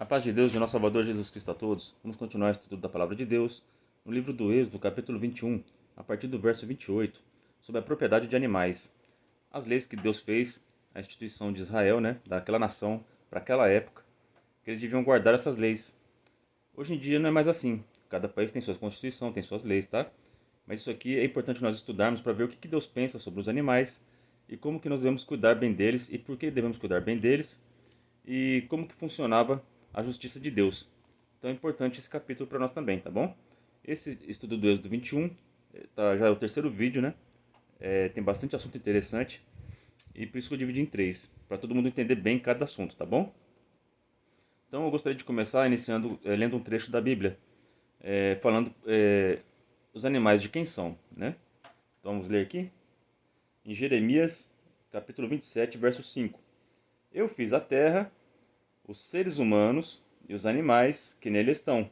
A paz de Deus, de nosso Salvador Jesus Cristo a todos. Vamos continuar o estudo da Palavra de Deus no livro do Êxodo, capítulo 21, a partir do verso 28, sobre a propriedade de animais. As leis que Deus fez, a instituição de Israel, daquela nação, para aquela época, que eles deviam guardar essas leis. Hoje em dia não é mais assim. Cada país tem sua constituição, tem suas leis, tá? Mas isso aqui é importante nós estudarmos para ver o que Deus pensa sobre os animais e como que nós devemos cuidar bem deles e por que devemos cuidar bem deles e como que funcionava a justiça de Deus. Então é importante esse capítulo para nós também, tá bom? Esse estudo do Êxodo 21 já é o terceiro vídeo, né? Tem bastante assunto interessante e por isso que eu dividi em três, para todo mundo entender bem cada assunto, tá bom? Então eu gostaria de começar iniciando lendo um trecho da Bíblia, falando os animais de quem são, né? Então vamos ler aqui em Jeremias, capítulo 27, verso 5. Eu fiz a terra, os seres humanos e os animais que nele estão,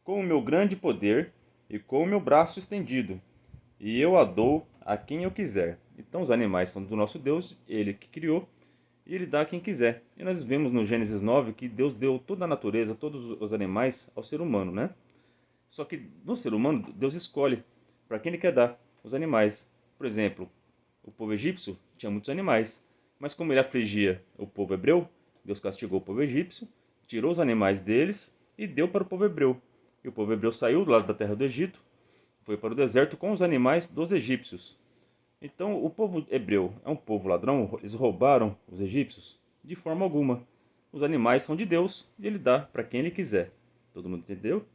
com o meu grande poder e com o meu braço estendido, e eu a dou a quem eu quiser. Então os animais são do nosso Deus, ele que criou, e ele dá a quem quiser. E nós vemos no Gênesis 9 que Deus deu toda a natureza, todos os animais ao ser humano, né? Só que no ser humano, Deus escolhe para quem ele quer dar os animais. Por exemplo, o povo egípcio tinha muitos animais, mas como ele afligia o povo hebreu, Deus castigou o povo egípcio, tirou os animais deles e deu para o povo hebreu. E o povo hebreu saiu do lado da terra do Egito, foi para o deserto com os animais dos egípcios. Então, o povo hebreu é um povo ladrão? Eles roubaram os egípcios? De forma alguma. Os animais são de Deus e ele dá para quem ele quiser. Todo mundo entendeu?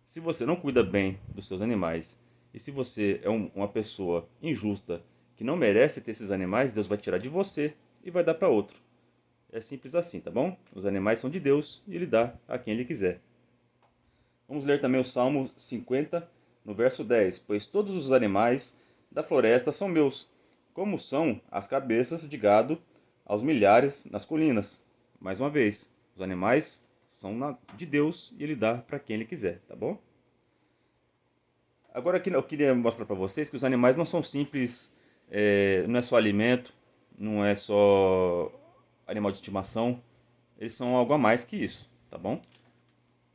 Se você não cuida bem dos seus animais e se você é uma pessoa injusta que não merece ter esses animais, Deus vai tirar de você e vai dar para outro. É simples assim, tá bom? Os animais são de Deus e ele dá a quem ele quiser. Vamos ler também o Salmo 50, no verso 10. Pois todos os animais da floresta são meus, como são as cabeças de gado aos milhares nas colinas. Mais uma vez, os animais são de Deus e ele dá para quem ele quiser, tá bom? Agora aqui eu queria mostrar para vocês que os animais não são simples, não é só alimento, não é só animal de estimação, eles são algo a mais que isso, tá bom?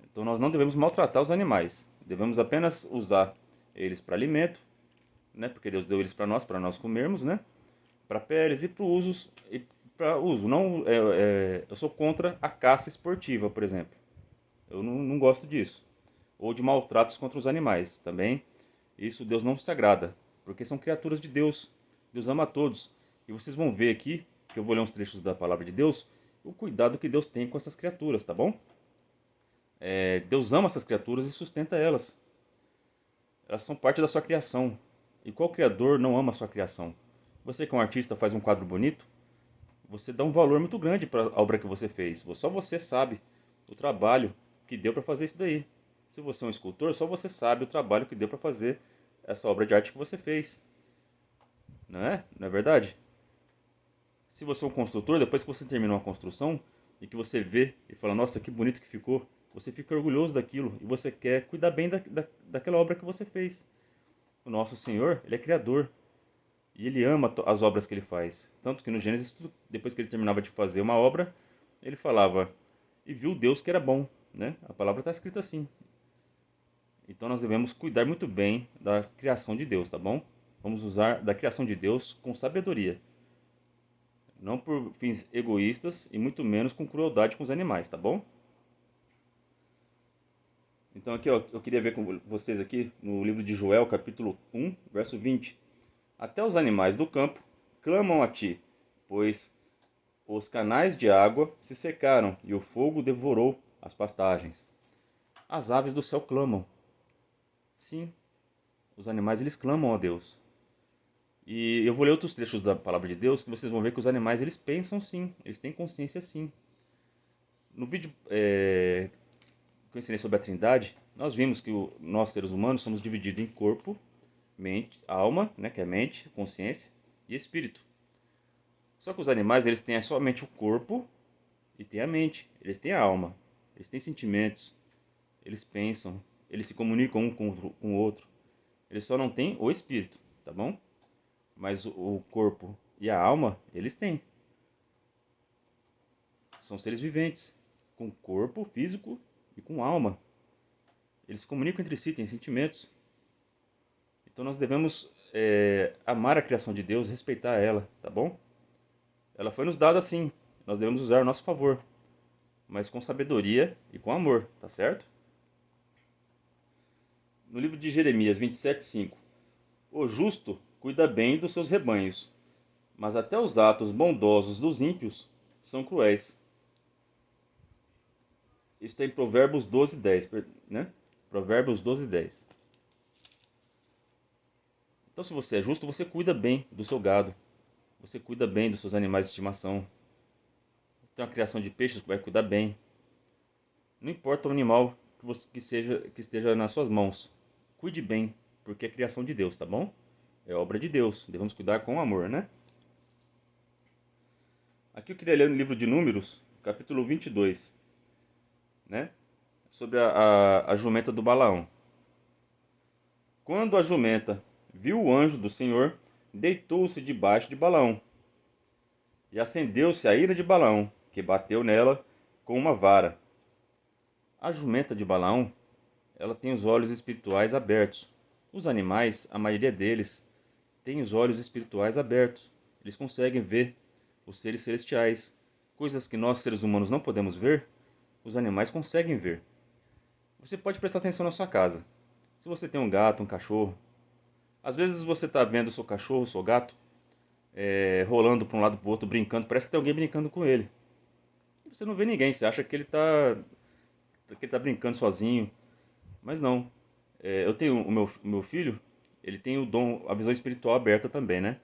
Então nós não devemos maltratar os animais, devemos apenas usar eles para alimento, né? Porque Deus deu eles para nós comermos, né? Para peles e para usos e para uso. Não, eu sou contra a caça esportiva, por exemplo. Eu não gosto disso. Ou de maltratos contra os animais também. Isso Deus não se agrada, porque são criaturas de Deus. Deus ama a todos. E vocês vão ver aqui, que eu vou ler uns trechos da palavra de Deus, o cuidado que Deus tem com essas criaturas, tá bom? Deus ama essas criaturas e sustenta elas. Elas são parte da sua criação. E qual criador não ama a sua criação? Você que é um artista faz um quadro bonito, você dá um valor muito grande para a obra que você fez. Só você sabe o trabalho que deu para fazer isso daí. Se você é um escultor, só você sabe o trabalho que deu para fazer essa obra de arte que você fez. Não é? Não é verdade? Se você é um construtor, depois que você termina uma construção e que você vê e fala, nossa, que bonito que ficou, você fica orgulhoso daquilo e você quer cuidar bem daquela obra que você fez. O nosso Senhor, ele é criador e ele ama as obras que ele faz. Tanto que no Gênesis, depois que ele terminava de fazer uma obra, ele falava, e viu Deus que era bom. Né? A palavra está escrita assim. Então nós devemos cuidar muito bem da criação de Deus, tá bom? Vamos usar da criação de Deus com sabedoria. Não por fins egoístas e muito menos com crueldade com os animais, tá bom? Então aqui ó, eu queria ver com vocês aqui no livro de Joel, capítulo 1, verso 20. Até os animais do campo clamam a ti, pois os canais de água se secaram e o fogo devorou as pastagens. As aves do céu clamam. Sim, os animais eles clamam a Deus. E eu vou ler outros trechos da palavra de Deus que vocês vão ver que os animais eles pensam sim, eles têm consciência sim. No vídeo que eu ensinei sobre a Trindade, nós vimos que nós seres humanos somos divididos em corpo, mente, alma, né, que é mente, consciência e espírito. Só que os animais eles têm somente o corpo e têm a mente, eles têm a alma, eles têm sentimentos, eles pensam, eles se comunicam um com o outro. Eles só não têm o espírito, tá bom? Mas o corpo e a alma, eles têm. São seres viventes. com corpo físico e com alma. Eles se comunicam entre si, têm sentimentos. Então nós devemos amar a criação de Deus, respeitar ela, tá bom? Ela foi nos dada assim, nós devemos usar a nosso favor, mas com sabedoria e com amor, tá certo? No livro de Jeremias 27:5, o justo cuida bem dos seus rebanhos, mas até os atos bondosos dos ímpios são cruéis. Isso está em Provérbios 12:10, né? Provérbios 12:10. Então, se você é justo, você cuida bem do seu gado. Você cuida bem dos seus animais de estimação. Tem uma criação de peixes que vai cuidar bem. Não importa o animal que esteja nas suas mãos. Cuide bem, porque é criação de Deus, tá bom? É obra de Deus. Devemos cuidar com amor, né? Aqui eu queria ler no livro de Números, capítulo 22, né? Sobre a jumenta do Balaão. Quando a jumenta viu o anjo do Senhor, deitou-se debaixo de Balaão. E acendeu-se a ira de Balaão, que bateu nela com uma vara. A jumenta de Balaão, ela tem os olhos espirituais abertos. Os animais, a maioria deles, tem os olhos espirituais abertos. Eles conseguem ver os seres celestiais. Coisas que nós, seres humanos, não podemos ver, os animais conseguem ver. Você pode prestar atenção na sua casa. Se você tem um gato, um cachorro, às vezes você está vendo o seu cachorro, o seu gato, rolando para um lado para o outro, brincando, parece que tem alguém brincando com ele. Você não vê ninguém, você acha que ele tá brincando sozinho, mas não. Eu tenho o meu filho, ele tem o dom, a visão espiritual aberta também, né?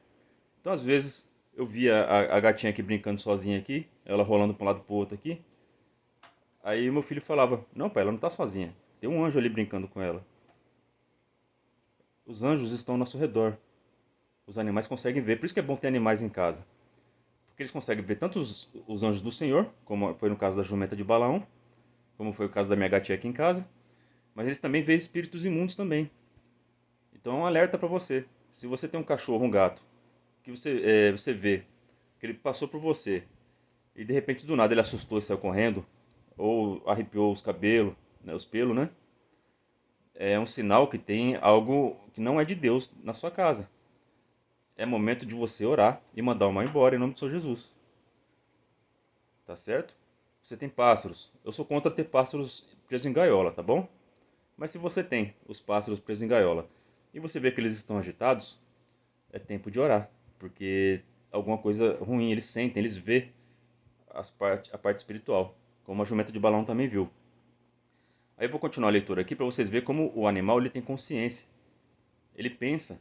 Então às vezes eu via a gatinha aqui brincando sozinha aqui, ela rolando para um lado para o outro aqui. Aí meu filho falava, não pai, ela não tá sozinha, tem um anjo ali brincando com ela. Os anjos estão ao nosso redor. Os animais conseguem ver, por isso que é bom ter animais em casa. Porque eles conseguem ver tanto os anjos do Senhor, como foi no caso da jumenta de Balaão, como foi o caso da minha gatinha aqui em casa, mas eles também veem espíritos imundos também. Então é um alerta para você. Se você tem um cachorro, um gato, que você vê que ele passou por você e de repente do nada ele assustou e saiu correndo, ou arrepiou os cabelos, né, os pelos, né? É um sinal que tem algo que não é de Deus na sua casa. É momento de você orar e mandar o mal embora em nome do Senhor Jesus. Tá certo? Você tem pássaros. Eu sou contra ter pássaros presos em gaiola, tá bom? Mas se você tem os pássaros presos em gaiola e você vê que eles estão agitados, é tempo de orar. Porque alguma coisa ruim eles sentem, eles vê a parte espiritual. Como a jumenta de Balaão também viu. Aí eu vou continuar a leitura aqui para vocês verem como o animal ele tem consciência. Ele pensa,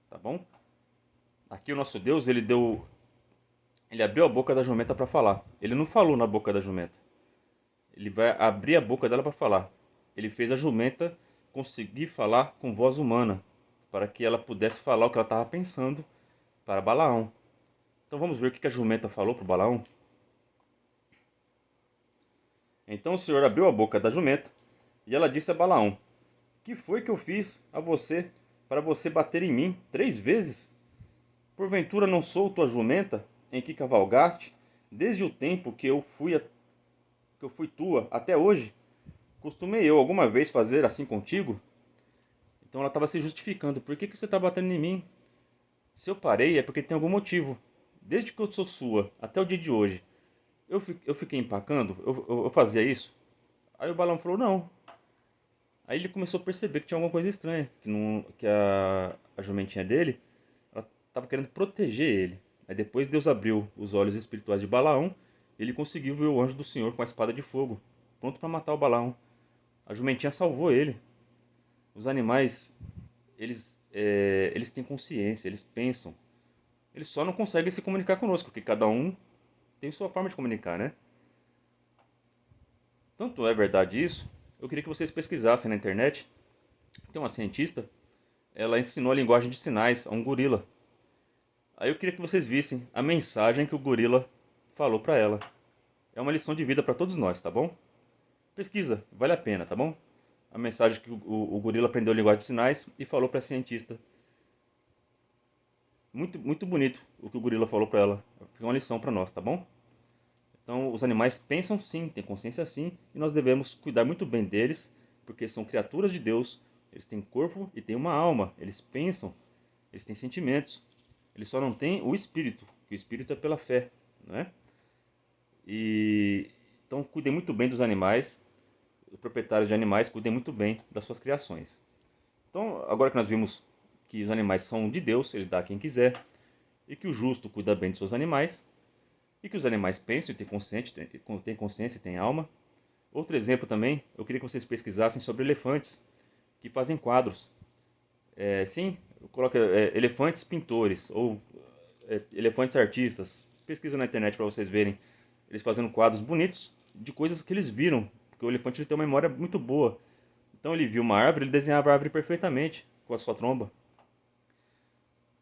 tá bom? Aqui o nosso Deus, ele abriu a boca da jumenta para falar. Ele não falou na boca da jumenta. Ele vai abrir a boca dela para falar. Ele fez a jumenta conseguir falar com voz humana, para que ela pudesse falar o que ela estava pensando para Balaão. Então vamos ver o que a jumenta falou para Balaão. Então o Senhor abriu a boca da jumenta e ela disse a Balaão: Que foi que eu fiz a você para você bater em mim 3 vezes? Porventura não sou tua jumenta em que cavalgaste desde o tempo que eu fui tua até hoje? Costumei eu alguma vez fazer assim contigo? Então ela estava se justificando. Por que você está batendo em mim? Se eu parei é porque tem algum motivo. Desde que eu sou sua até o dia de hoje, eu fiquei empacando? Eu fazia isso? Aí o Balaão falou, não. Aí ele começou a perceber que tinha alguma coisa estranha. Que a jumentinha dele, ela estava querendo proteger ele. Aí depois Deus abriu os olhos espirituais de Balaão e ele conseguiu ver o anjo do Senhor com a espada de fogo, pronto para matar o Balaão. A jumentinha salvou ele. Os animais, eles têm consciência, eles pensam. Eles só não conseguem se comunicar conosco, porque cada um tem sua forma de comunicar, né? Tanto é verdade isso, eu queria que vocês pesquisassem na internet. Tem uma cientista, ela ensinou a linguagem de sinais a um gorila. Aí eu queria que vocês vissem a mensagem que o gorila falou para ela. É uma lição de vida para todos nós, tá bom? Pesquisa, vale a pena, tá bom? A mensagem que o gorila aprendeu a linguagem de sinais e falou para a cientista. Muito, muito bonito o que o gorila falou para ela. Fica uma lição para nós, tá bom? Então, os animais pensam sim, têm consciência sim, e nós devemos cuidar muito bem deles, porque são criaturas de Deus, eles têm corpo e têm uma alma, eles pensam, eles têm sentimentos, eles só não têm o espírito, que o espírito é pela fé, né? E então cuidem muito bem dos animais, os proprietários de animais cuidem muito bem das suas criações. Então, agora que nós vimos que os animais são de Deus, ele dá a quem quiser, e que o justo cuida bem de seus animais, e que os animais pensam e têm consciência e têm alma. Outro exemplo também, eu queria que vocês pesquisassem sobre elefantes que fazem quadros. Sim, coloca elefantes pintores ou elefantes artistas. Pesquisa na internet para vocês verem eles fazendo quadros bonitos de coisas que eles viram, porque o elefante ele tem uma memória muito boa. Então ele viu uma árvore, ele desenhava a árvore perfeitamente com a sua tromba.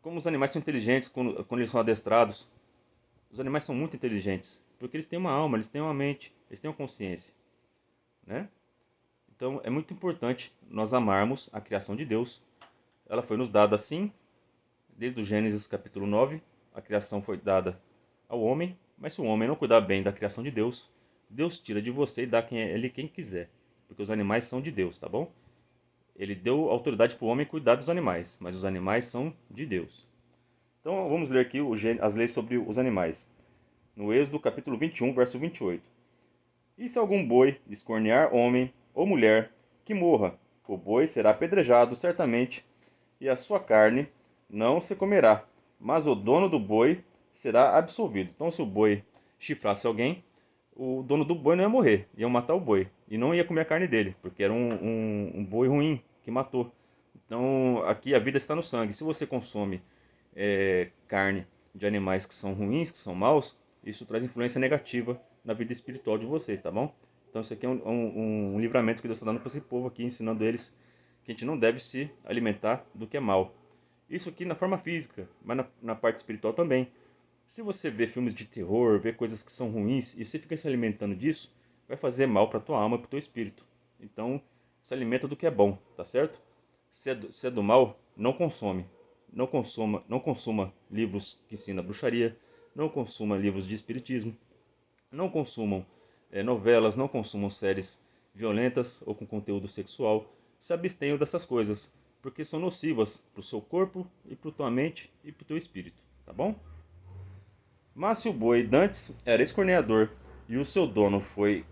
Como os animais são inteligentes quando eles são adestrados, os animais são muito inteligentes, porque eles têm uma alma, eles têm uma mente, eles têm uma consciência, né? Então é muito importante nós amarmos a criação de Deus. Ela foi nos dada assim, desde o Gênesis capítulo 9, a criação foi dada ao homem, mas se o homem não cuidar bem da criação de Deus, Deus tira de você e dá ele quem quiser, porque os animais são de Deus, tá bom? Ele deu autoridade para o homem cuidar dos animais, mas os animais são de Deus. Então vamos ler aqui as leis sobre os animais. No Êxodo capítulo 21, verso 28. E se algum boi escornear homem ou mulher, que morra, o boi será apedrejado certamente, e a sua carne não se comerá, mas o dono do boi será absolvido. Então, se o boi chifrasse alguém, o dono do boi não ia morrer, ia matar o boi, e não ia comer a carne dele, porque era um boi ruim que matou. Então, aqui a vida está no sangue. Se você consome carne de animais que são ruins, que são maus, isso traz influência negativa na vida espiritual de vocês, tá bom? Então isso aqui é um livramento que Deus está dando para esse povo aqui, ensinando eles que a gente não deve se alimentar do que é mal. Isso aqui na forma física, mas na parte espiritual também. Se você vê filmes de terror, vê coisas que são ruins, e você fica se alimentando disso, vai fazer mal para tua alma e para o teu espírito. Então, se alimenta do que é bom, tá certo? Se é do mal, não consome. Não consuma livros que ensinam bruxaria, não consuma livros de espiritismo, não consumam novelas, não consumam séries violentas ou com conteúdo sexual. Se abstenham dessas coisas, porque são nocivas para o seu corpo e para a tua mente e para o teu espírito, tá bom? Mas se o boi dantes era escorneador e o seu dono foi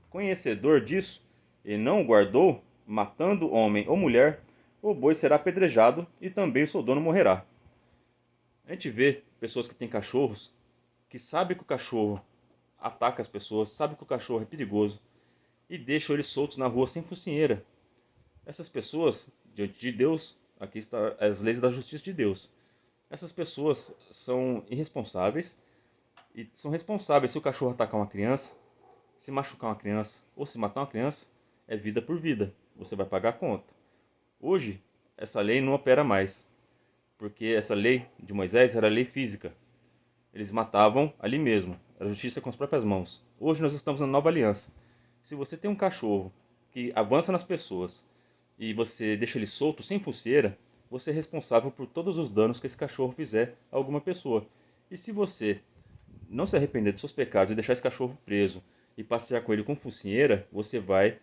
conhecedor disso e não o guardou, matando homem ou mulher, o boi será apedrejado e também o seu dono morrerá. A gente vê pessoas que têm cachorros que sabem que o cachorro ataca as pessoas, sabem que o cachorro é perigoso e deixam eles soltos na rua sem focinheira. Essas pessoas, diante de Deus, aqui estão as leis da justiça de Deus. Essas pessoas são irresponsáveis e são responsáveis se o cachorro atacar uma criança, se machucar uma criança ou se matar uma criança, é vida por vida. Você vai pagar a conta. Hoje, essa lei não opera mais, porque essa lei de Moisés era lei física. Eles matavam ali mesmo, era justiça com as próprias mãos. Hoje nós estamos na nova aliança. Se você tem um cachorro que avança nas pessoas e você deixa ele solto, sem focinheira, você é responsável por todos os danos que esse cachorro fizer a alguma pessoa. E se você não se arrepender dos seus pecados e deixar esse cachorro preso e passear com ele com focinheira, você vai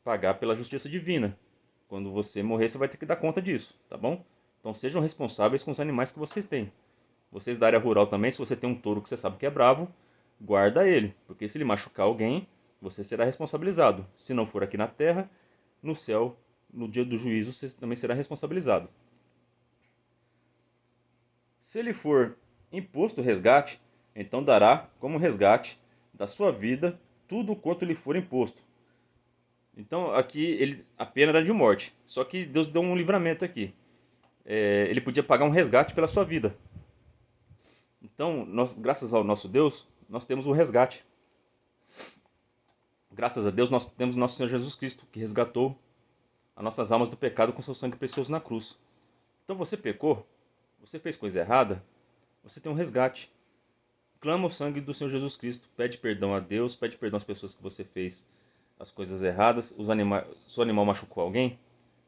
pagar pela justiça divina. Quando você morrer, você vai ter que dar conta disso, tá bom? Então sejam responsáveis com os animais que vocês têm. Vocês da área rural também, se você tem um touro que você sabe que é bravo, guarda ele, porque se ele machucar alguém, você será responsabilizado. Se não for aqui na terra, no céu, no dia do juízo, você também será responsabilizado. Se ele for imposto resgate, então dará como resgate da sua vida tudo quanto lhe for imposto. Então aqui a pena era de morte, só que Deus deu um livramento aqui. Ele podia pagar um resgate pela sua vida. Então, graças ao nosso Deus, nós temos um resgate. Graças a Deus, nós temos nosso Senhor Jesus Cristo, que resgatou as nossas almas do pecado com seu sangue precioso na cruz. Então você pecou, você fez coisa errada, você tem um resgate. Clama o sangue do Senhor Jesus Cristo, pede perdão a Deus, pede perdão às pessoas que você fez as coisas erradas, seu animal machucou alguém,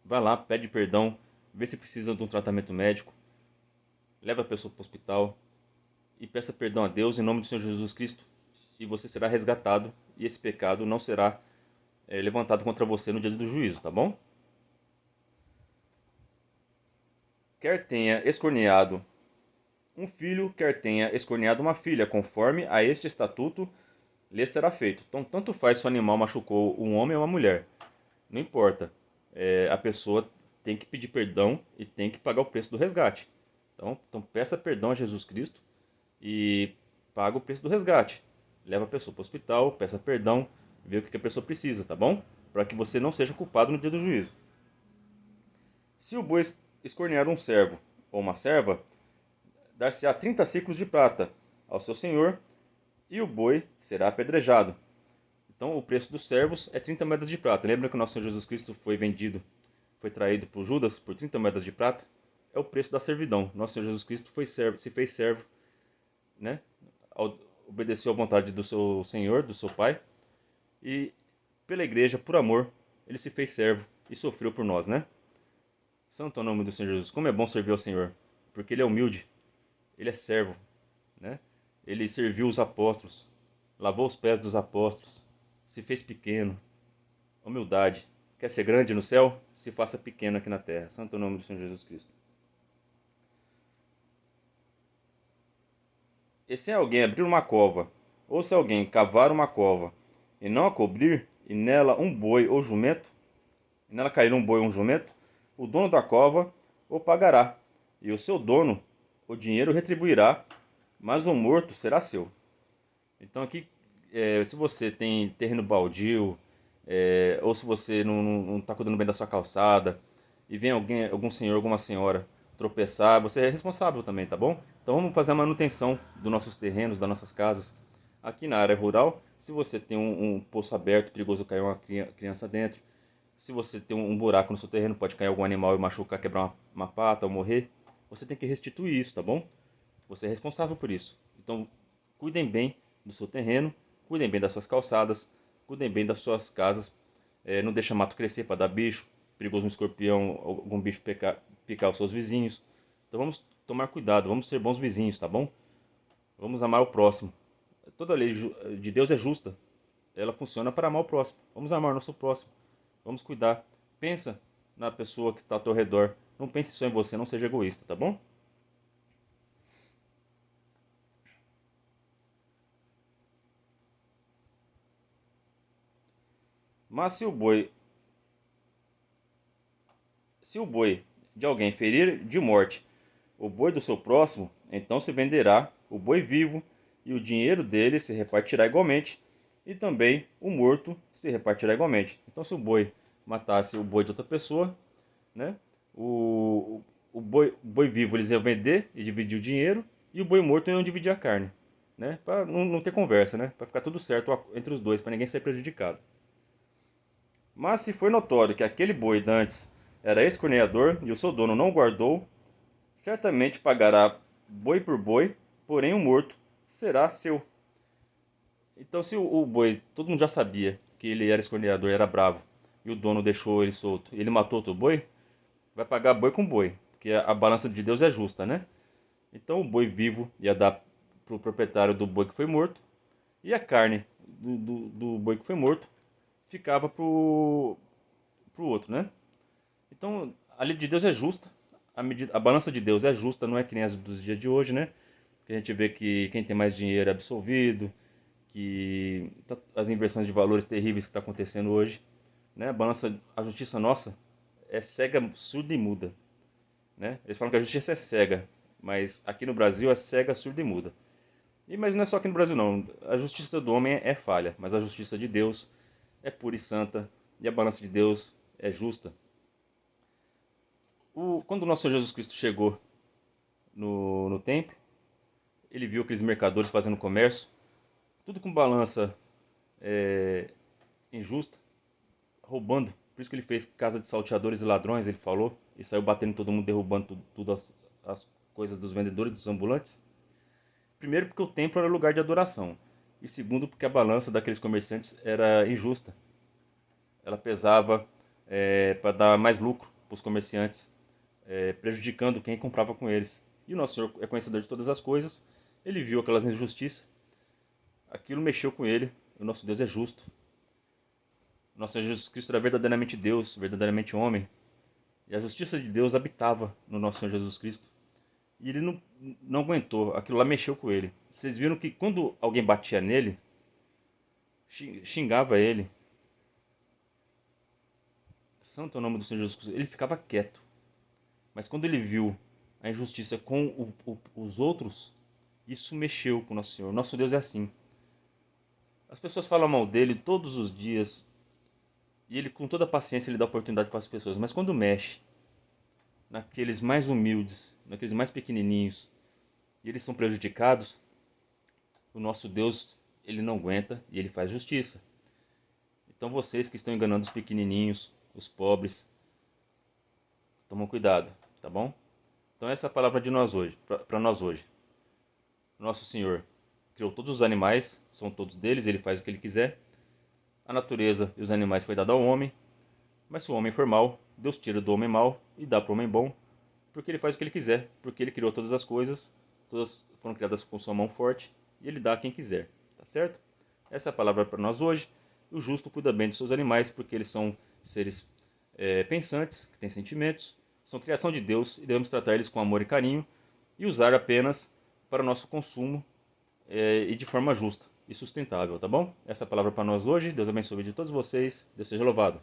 vai lá, pede perdão, vê se precisa de um tratamento médico, leva a pessoa para o hospital e peça perdão a Deus em nome do Senhor Jesus Cristo e você será resgatado, e esse pecado não será levantado contra você no dia do juízo, tá bom? Quer tenha escorneado um filho, quer tenha escorneado uma filha, conforme a este estatuto lhe será feito. Então, tanto faz se o animal machucou um homem ou uma mulher, não importa. A pessoa tem que pedir perdão e tem que pagar o preço do resgate. Então peça perdão a Jesus Cristo e paga o preço do resgate. Leva a pessoa para o hospital, peça perdão, vê o que a pessoa precisa, tá bom? Para que você não seja culpado no dia do juízo. Se o boi escornear um servo ou uma serva, dar-se-á 30 ciclos de prata ao seu senhor, e o boi será apedrejado. Então o preço dos servos é 30 moedas de prata. Lembra que o nosso Senhor Jesus Cristo foi vendido, foi traído por Judas por 30 moedas de prata? É o preço da servidão. Nosso Senhor Jesus Cristo foi servo, se fez servo, né? Obedeceu à vontade do seu Senhor, do seu Pai, e pela igreja, por amor, ele se fez servo e sofreu por nós, né? Santo é o nome do Senhor Jesus. Como é bom servir ao Senhor, porque ele é humilde, ele é servo, né? Ele serviu os apóstolos, lavou os pés dos apóstolos, se fez pequeno. Humildade. Quer ser grande no céu? Se faça pequeno aqui na terra. Santo é o nome do Senhor Jesus Cristo. E se alguém abrir uma cova, ou se alguém cavar uma cova, e não a cobrir, e nela um boi ou jumento, e nela cair um boi ou um jumento, o dono da cova o pagará, e o seu dono o dinheiro retribuirá, mas o morto será seu. Então aqui, se você tem terreno baldio, ou se você não está cuidando bem da sua calçada, e vem algum senhor, alguma senhora tropeçar, você é responsável também, tá bom? Então vamos fazer a manutenção dos nossos terrenos, das nossas casas. Aqui na área rural, se você tem um poço aberto, perigoso cair uma criança dentro. Se você tem um buraco no seu terreno, pode cair algum animal e machucar, quebrar uma pata ou morrer. Você tem que restituir isso, tá bom? Você é responsável por isso. Então, cuidem bem do seu terreno, cuidem bem das suas calçadas, cuidem bem das suas casas. Não deixa mato crescer para dar bicho, perigoso um escorpião, algum bicho picar os seus vizinhos. Então vamos tomar cuidado, vamos ser bons vizinhos, tá bom? Vamos amar o próximo. Toda lei de Deus é justa. Ela funciona para amar o próximo. Vamos amar o nosso próximo. Vamos cuidar. Pensa na pessoa que está ao teu redor. Não pense só em você, não seja egoísta, tá bom? Mas se o boi de alguém ferir de morte o boi do seu próximo, então se venderá o boi vivo, e o dinheiro dele se repartirá igualmente, e também o morto se repartirá igualmente. Então, se o boi matasse o boi de outra pessoa, né, o boi vivo eles iam vender e dividir o dinheiro, e o boi morto iam dividir a carne, né, para não ter conversa, né, para ficar tudo certo entre os dois, para ninguém ser prejudicado. Mas se for notório que aquele boi dantes era escorneador e o seu dono não o guardou, certamente pagará boi por boi, porém o morto será seu. Então, se o boi, todo mundo já sabia que ele era escorneador, era bravo, e o dono deixou ele solto, e ele matou outro boi, vai pagar boi com boi, porque a balança de Deus é justa, né? Então, o boi vivo ia dar pro proprietário do boi que foi morto, e a carne do boi que foi morto ficava pro outro, né? Então, a lei de Deus é justa, a balança de Deus é justa, não é que nem as dos dias de hoje, né? Que a gente vê que quem tem mais dinheiro é absolvido, que as inversões de valores terríveis que está acontecendo hoje, né? A justiça nossa é cega, surda e muda, né? Eles falam que a justiça é cega, mas aqui no Brasil é cega, surda e muda. Mas não é só aqui no Brasil não. A justiça do homem é falha, mas a justiça de Deus é pura e santa, e a balança de Deus é justa. Quando o nosso Senhor Jesus Cristo chegou no templo, ele viu aqueles mercadores fazendo comércio, tudo com balança injusta, roubando. Por isso que ele fez casa de salteadores e ladrões, ele falou, e saiu batendo em todo mundo, derrubando tudo as coisas dos vendedores, dos ambulantes. Primeiro porque o templo era lugar de adoração, e segundo porque a balança daqueles comerciantes era injusta. Ela pesava para dar mais lucro para os comerciantes, prejudicando quem comprava com eles. E o nosso Senhor é conhecedor de todas as coisas, ele viu aquelas injustiças, aquilo mexeu com ele. O nosso Deus é justo. O nosso Senhor Jesus Cristo era verdadeiramente Deus, verdadeiramente homem. E a justiça de Deus habitava no nosso Senhor Jesus Cristo. E ele não aguentou, aquilo lá mexeu com ele. Vocês viram que quando alguém batia nele, xingava ele, santo é o nome do Senhor Jesus Cristo, ele ficava quieto. Mas quando ele viu a injustiça com os outros, isso mexeu com o nosso Senhor. Nosso Deus é assim. As pessoas falam mal dele todos os dias, e ele com toda a paciência ele dá oportunidade para as pessoas. Mas quando mexe naqueles mais humildes, naqueles mais pequenininhos, e eles são prejudicados, o nosso Deus, ele não aguenta e ele faz justiça. Então vocês que estão enganando os pequenininhos, os pobres, tomam cuidado, tá bom? Então essa é a palavra de nós hoje, para nós hoje. Nosso Senhor criou todos os animais, são todos deles, ele faz o que ele quiser. A natureza e os animais foi dado ao homem, mas se o homem for mau, Deus tira do homem mau e dá para o homem bom, porque ele faz o que ele quiser, porque ele criou todas as coisas, todas foram criadas com sua mão forte, e ele dá a quem quiser, tá certo? Essa é a palavra para nós hoje. O justo cuida bem dos seus animais, porque eles são seres pensantes, que têm sentimentos, são criação de Deus, e devemos tratar eles com amor e carinho, e usar apenas para o nosso consumo e de forma justa e sustentável, tá bom? Essa é a palavra para nós hoje. Deus abençoe de todos vocês. Deus seja louvado.